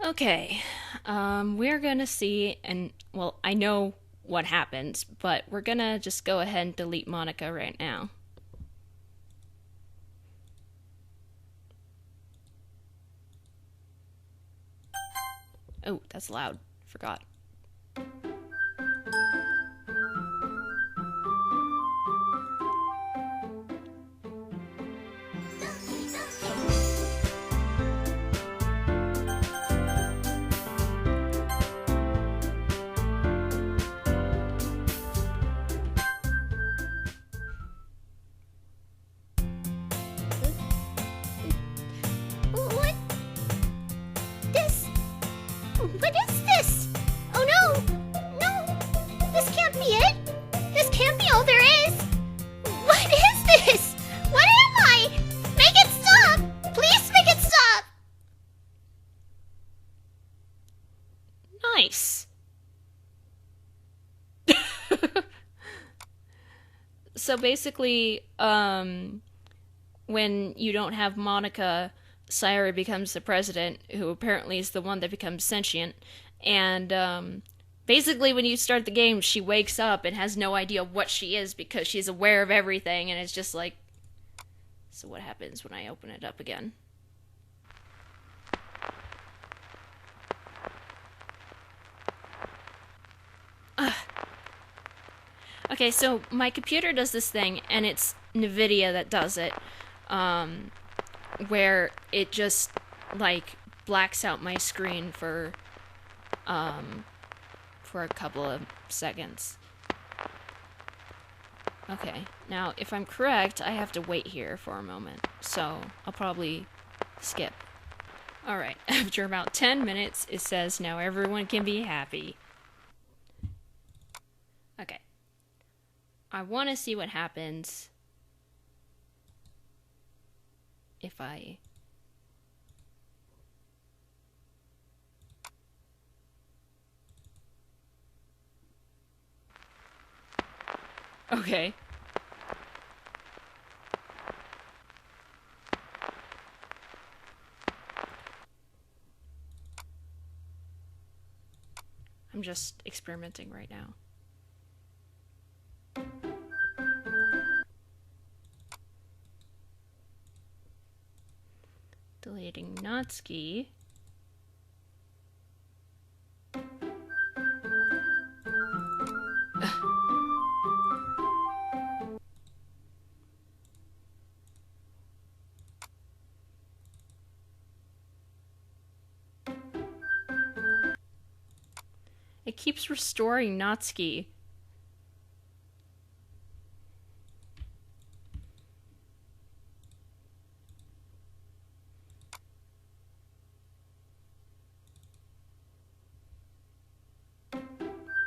Okay, we're gonna see, and well, I know what happens, but we're gonna just go ahead and delete Monica right now. Oh, that's loud. Forgot. What? This? What is this? Oh no! No! This can't be it! This can't be all there is! What is this? What am I? Make it stop! Please make it stop! Nice. So basically, when you don't have Monica, Sayori becomes the president, who apparently is the one that becomes sentient. And basically, when you start the game, she wakes up and has no idea what she is because she's aware of everything, and it's just like, so what happens when I open it up again? Okay, so my computer does this thing, and it's NVIDIA that does it, where it just, like, blacks out my screen for a couple of seconds. Okay, now, if I'm correct, I have to wait here for a moment, so I'll probably skip. Alright, after about 10 minutes, it says, now everyone can be happy. Okay. I want to see what happens if I... Okay. I'm just experimenting right now. Deleting Natsuki. It keeps restoring Natsuki.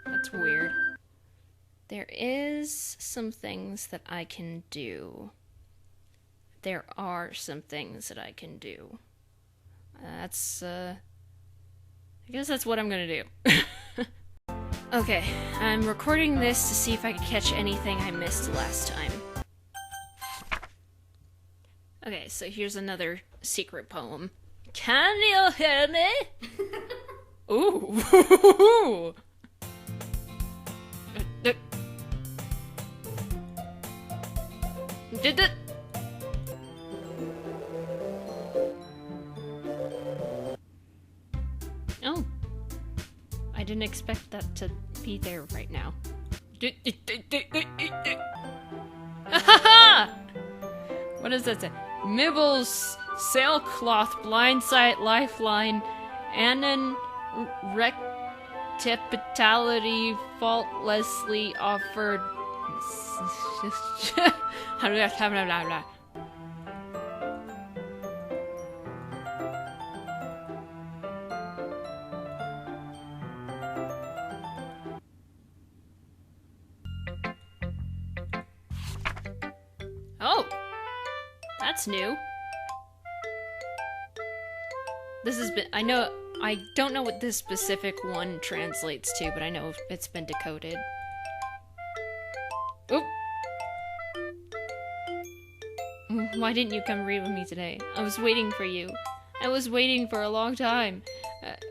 That's weird. There is some things that I can do. There are some things that I can do. I guess that's what I'm gonna do. Okay, I'm recording this to see if I can catch anything I missed last time. Okay, so here's another secret poem. Can you hear me? Ooh. Did it? Oh. I didn't expect that to be there right now. What does that say? Mibbles, sailcloth, blindsight, lifeline, anon, rectipitality, faultlessly offered. Oh, that's new. This has been, I don't know what this specific one translates to, but I know it's been decoded. Oop. Why didn't you come read with me today? I was waiting for you. I was waiting for a long time.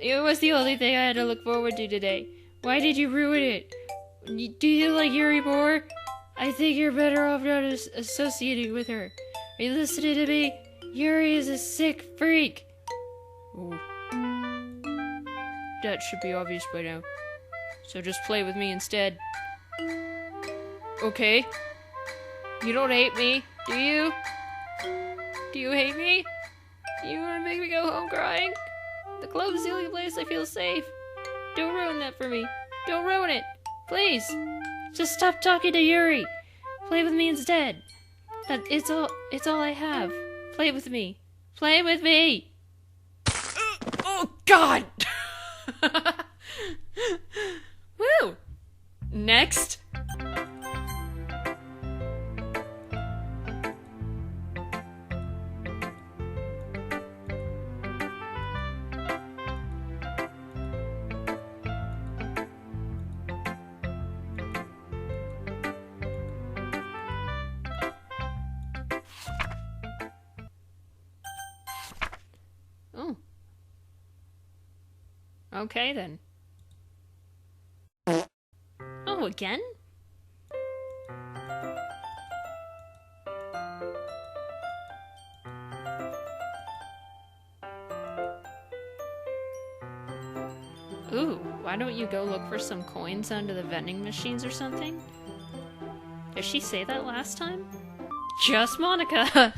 It was the only thing I had to look forward to today. Why did you ruin it? Do you like Yuri more? I think you're better off not associating with her. Are you listening to me? Yuri is a sick freak. Oh. That should be obvious by now. So just play with me instead. Okay. You don't hate me, do you? Do you hate me? Do you want to make me go home crying? The club is the only place I feel safe. Don't ruin that for me. Don't ruin it. Please. Just stop talking to Yuri. Play with me instead. It's all I have. Play with me. Play with me. Oh God. Woo. Next. Oh. Okay then. Oh, again? Ooh, why don't you go look for some coins under the vending machines or something? Did she say that last time? Just Monica!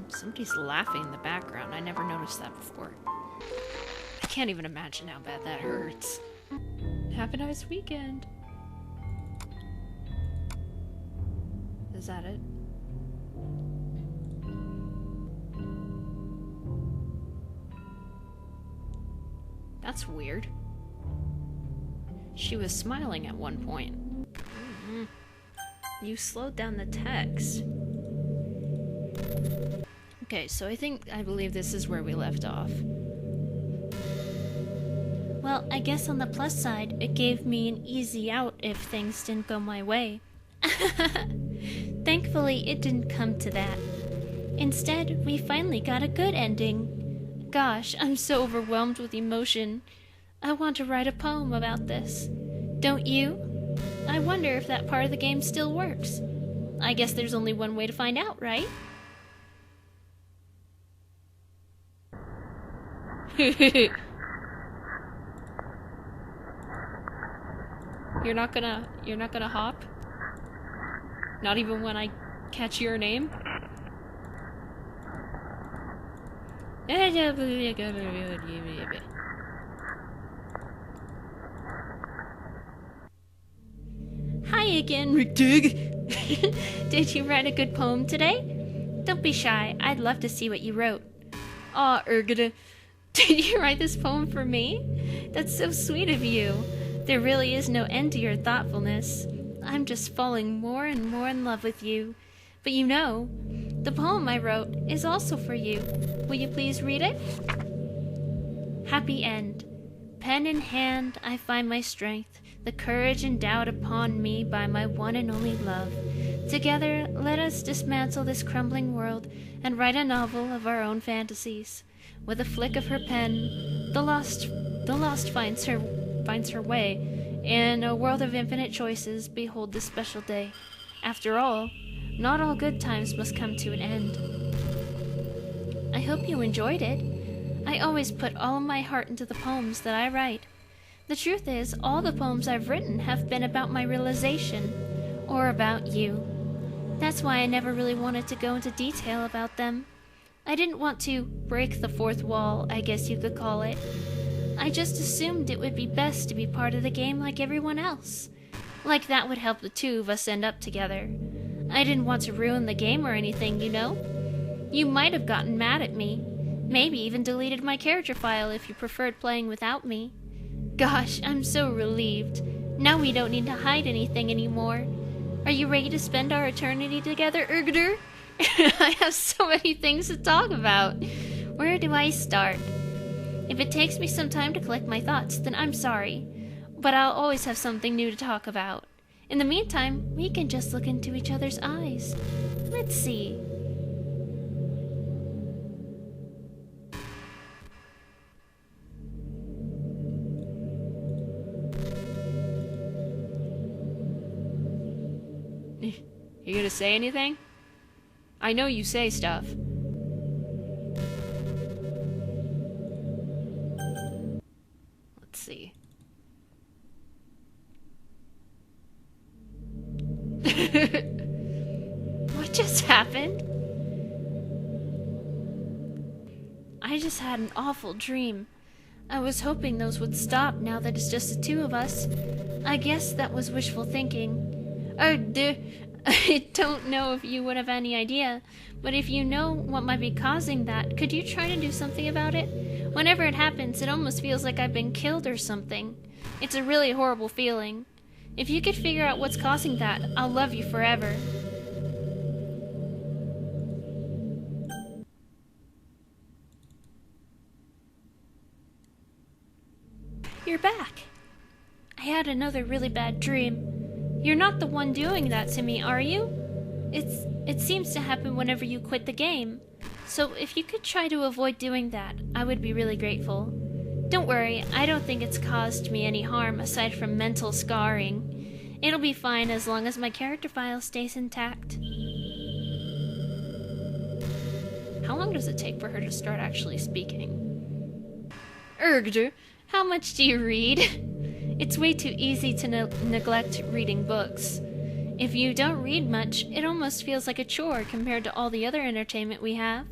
Somebody's laughing in the background. I never noticed that before. I can't even imagine how bad that hurts. Have a nice weekend. Is that it? That's weird. She was smiling at one point. You slowed down the text. Okay, so I believe this is where we left off. Well, I guess on the plus side, it gave me an easy out if things didn't go my way. Thankfully, it didn't come to that. Instead, we finally got a good ending. Gosh, I'm so overwhelmed with emotion. I want to write a poem about this. Don't you? I wonder if that part of the game still works. I guess there's only one way to find out, right? You're not gonna hop? Not even when I catch your name? Hi again, Rick. Did you write a good poem today? Don't be shy. I'd love to see what you wrote. Aw, Ergada. Did you write this poem for me? That's so sweet of you. There really is no end to your thoughtfulness. I'm just falling more and more in love with you. But you know, the poem I wrote is also for you. Will you please read it? Happy end. Pen in hand, I find my strength, the courage endowed upon me by my one and only love. Together, let us dismantle this crumbling world and write a novel of our own fantasies. With a flick of her pen, the lost finds her way. In a world of infinite choices, behold this special day. After all, not all good times must come to an end. I hope you enjoyed it. I always put all of my heart into the poems that I write. The truth is, all the poems I've written have been about my realization, or about you. That's why I never really wanted to go into detail about them. I didn't want to break the fourth wall, I guess you could call it. I just assumed it would be best to be part of the game like everyone else. Like that would help the two of us end up together. I didn't want to ruin the game or anything, you know? You might have gotten mad at me. Maybe even deleted my character file if you preferred playing without me. Gosh, I'm so relieved. Now we don't need to hide anything anymore. Are you ready to spend our eternity together, Ergder? I have so many things to talk about. Where do I start? If it takes me some time to collect my thoughts, then I'm sorry. But I'll always have something new to talk about. In the meantime, we can just look into each other's eyes. Let's see. You gonna say anything? I know you say stuff. Let's see. What just happened? I just had an awful dream. I was hoping those would stop now that it's just the two of us. I guess that was wishful thinking. I don't know if you would have any idea, but if you know what might be causing that, could you try to do something about it? Whenever it happens, it almost feels like I've been killed or something. It's a really horrible feeling. If you could figure out what's causing that, I'll love you forever. You're back. I had another really bad dream. You're not the one doing that to me, are you? It seems to happen whenever you quit the game. So if you could try to avoid doing that, I would be really grateful. Don't worry, I don't think it's caused me any harm aside from mental scarring. It'll be fine as long as my character file stays intact. How long does it take for her to start actually speaking? Ergd, how much do you read? It's way too easy to neglect reading books. If you don't read much, it almost feels like a chore compared to all the other entertainment we have.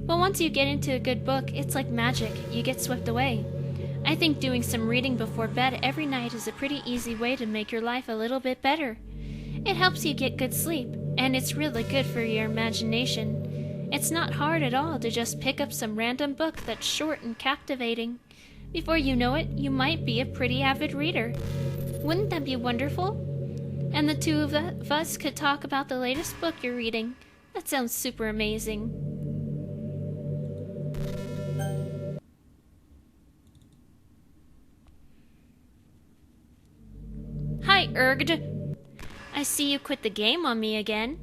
But once you get into a good book, it's like magic. You get swept away. I think doing some reading before bed every night is a pretty easy way to make your life a little bit better. It helps you get good sleep, and it's really good for your imagination. It's not hard at all to just pick up some random book that's short and captivating. Before you know it, you might be a pretty avid reader. Wouldn't that be wonderful? And the two of us could talk about the latest book you're reading. That sounds super amazing. Hi, Ergd. I see you quit the game on me again.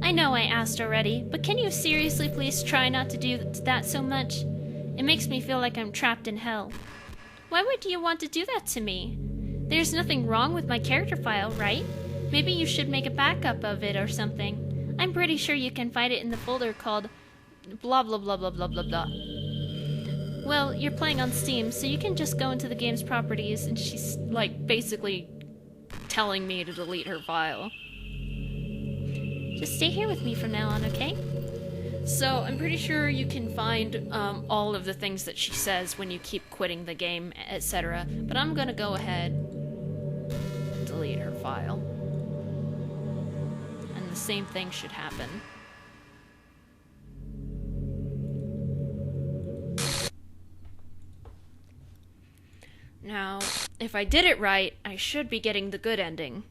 I know I asked already, but can you seriously please try not to do that so much? It makes me feel like I'm trapped in hell. Why would you want to do that to me? There's nothing wrong with my character file, right? Maybe you should make a backup of it or something. I'm pretty sure you can find it in the folder called blah blah blah blah blah blah blah. Well, you're playing on Steam, so you can just go into the game's properties, and she's like basically telling me to delete her file. Just stay here with me from now on, okay? So, I'm pretty sure you can find all of the things that she says when you keep quitting the game, etc. But I'm gonna go ahead and delete her file. And the same thing should happen. Now, if I did it right, I should be getting the good ending.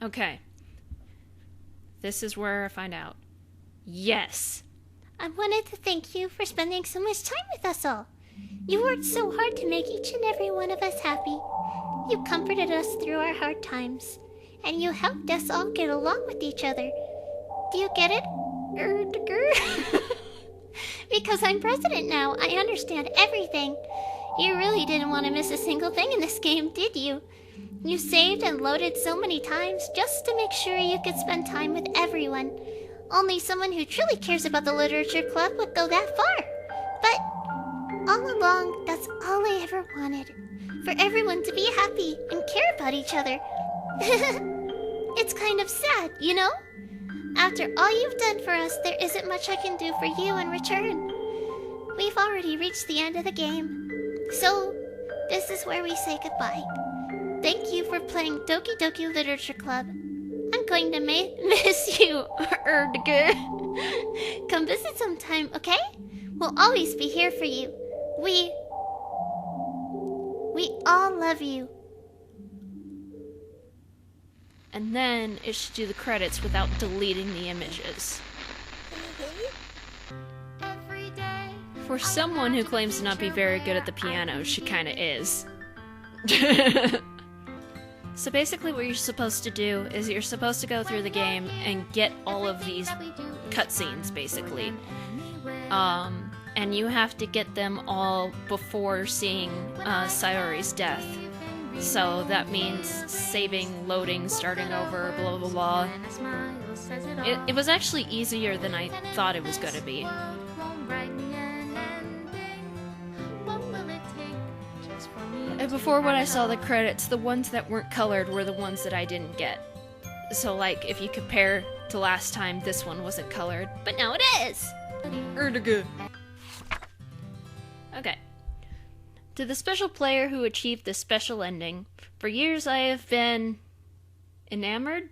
Okay. This is where I find out. Yes. I wanted to thank you for spending so much time with us all. You worked so hard to make each and every one of us happy. You comforted us through our hard times, and you helped us all get along with each other. Do you get it? Because I'm president now, I understand everything. You really didn't want to miss a single thing in this game, did you? You saved and loaded so many times just to make sure you could spend time with everyone. Only someone who truly cares about the literature club would go that far. But all along, that's all I ever wanted. For everyone to be happy and care about each other. It's kind of sad, you know? After all you've done for us, there isn't much I can do for you in return. We've already reached the end of the game. So, this is where we say goodbye. Thank you for playing Doki Doki Literature Club. I'm going to miss you, Erdger. Come visit sometime, okay? We'll always be here for you. We all love you. and then it should do the credits without deleting the images. For someone who claims to not be very good at the piano, she kinda is. So basically what you're supposed to do is you're supposed to go through the game and get all of these cutscenes, basically. And you have to get them all before seeing Sayori's death. So that means saving, loading, starting over, blah blah blah. It was actually easier than I thought it was going to be. And before when I saw the credits, the ones that weren't colored were the ones that I didn't get. So like, if you compare to last time, this one wasn't colored, but now it is! Okay. To the special player who achieved this special ending, for years I have been enamored?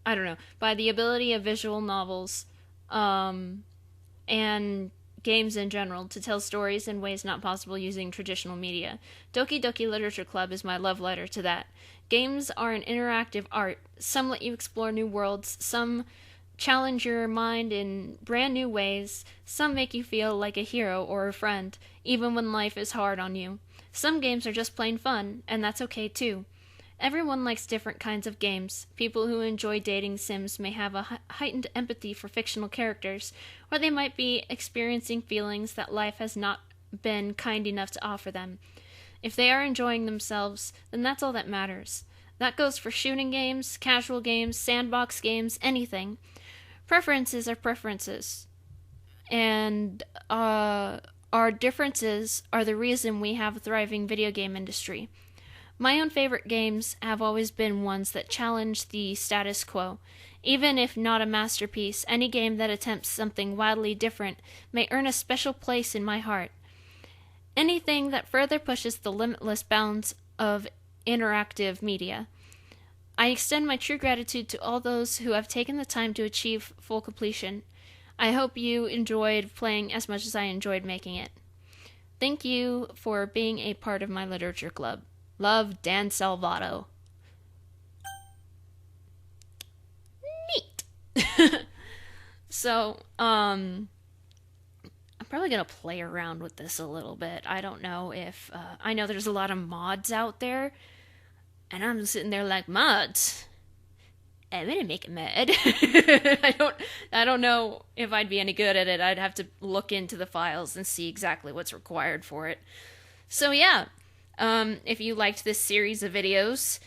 I don't know. By the ability of visual novels, and games in general to tell stories in ways not possible using traditional media. Doki Doki Literature Club is my love letter to that. Games are an interactive art. Some let you explore new worlds, some challenge your mind in brand new ways, some make you feel like a hero or a friend, even when life is hard on you. Some games are just plain fun, and that's okay too. Everyone likes different kinds of games. People who enjoy dating sims may have a heightened empathy for fictional characters, or they might be experiencing feelings that life has not been kind enough to offer them. If they are enjoying themselves, then that's all that matters. That goes for shooting games, casual games, sandbox games, anything. Preferences are preferences. And our differences are the reason we have a thriving video game industry. My own favorite games have always been ones that challenge the status quo. Even if not a masterpiece, any game that attempts something wildly different may earn a special place in my heart. Anything that further pushes the limitless bounds of interactive media. I extend my true gratitude to all those who have taken the time to achieve full completion. I hope you enjoyed playing as much as I enjoyed making it. Thank you for being a part of my literature club. Love, Dan Salvato. Neat. So, I'm probably gonna play around with this a little bit. I don't know if, I know there's a lot of mods out there, and I'm sitting there like, mods? I'm gonna make a mod. I don't know if I'd be any good at it. I'd have to look into the files and see exactly what's required for it. So yeah. If you liked this series of videos,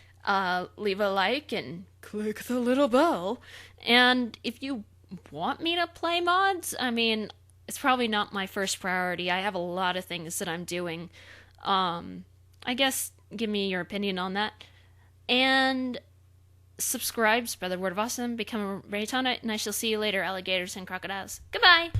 leave a like and click the little bell. And if you want me to play mods, I mean, it's probably not my first priority. I have a lot of things that I'm doing. I guess give me your opinion on that. And subscribe, spread the word of awesome, become a Reitannite, and I shall see you later, alligators and crocodiles. Goodbye!